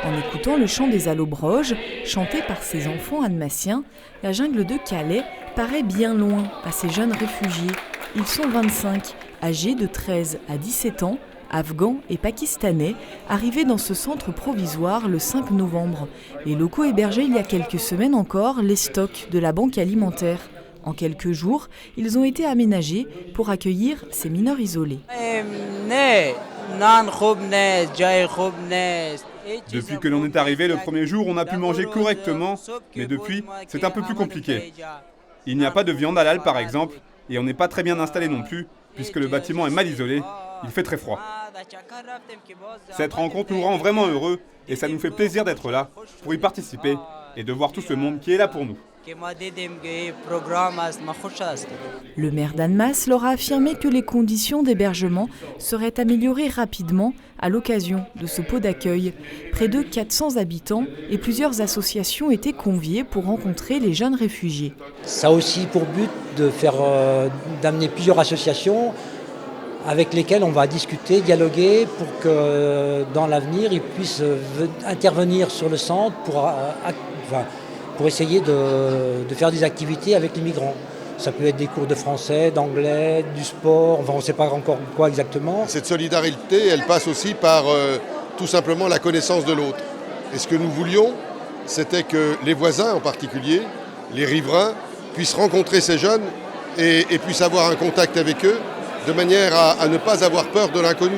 En écoutant le chant des allobroges, chanté par ces enfants annemassiens, la jungle de Calais paraît bien loin à ces jeunes réfugiés. Ils sont 25, âgés de 13 à 17 ans, afghans et pakistanais, arrivés dans ce centre provisoire le 5 novembre. Les locaux hébergeaient il y a quelques semaines encore les stocks de la banque alimentaire. En quelques jours, ils ont été aménagés pour accueillir ces mineurs isolés. Depuis que l'on est arrivé le premier jour, on a pu manger correctement, mais depuis, c'est un peu plus compliqué. Il n'y a pas de viande halal par exemple, et on n'est pas très bien installé non plus, puisque le bâtiment est mal isolé, il fait très froid. Cette rencontre nous rend vraiment heureux, et ça nous fait plaisir d'être là, pour y participer, et de voir tout ce monde qui est là pour nous. Le maire d'Annemasse leur a affirmé que les conditions d'hébergement seraient améliorées rapidement à l'occasion de ce pot d'accueil. Près de 400 habitants et plusieurs associations étaient conviées pour rencontrer les jeunes réfugiés. Ça a aussi pour but d'amener plusieurs associations avec lesquelles on va discuter, dialoguer pour que dans l'avenir ils puissent intervenir sur le centre pour essayer de faire des activités avec les migrants. Ça peut être des cours de français, d'anglais, du sport, on ne sait pas encore quoi exactement. Cette solidarité, elle passe aussi par tout simplement la connaissance de l'autre. Et ce que nous voulions, c'était que les voisins en particulier, les riverains, puissent rencontrer ces jeunes et puissent avoir un contact avec eux, de manière à ne pas avoir peur de l'inconnu.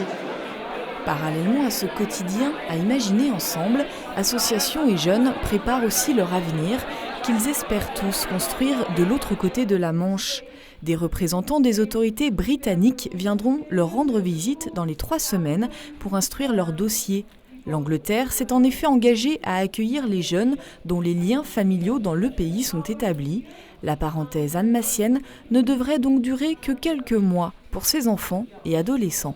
Parallèlement à ce quotidien à imaginer ensemble, associations et jeunes préparent aussi leur avenir qu'ils espèrent tous construire de l'autre côté de la Manche. Des représentants des autorités britanniques viendront leur rendre visite dans les 3 semaines pour instruire leur dossier. L'Angleterre s'est en effet engagée à accueillir les jeunes dont les liens familiaux dans le pays sont établis. La parenthèse annemassienne ne devrait donc durer que quelques mois pour ces enfants et adolescents.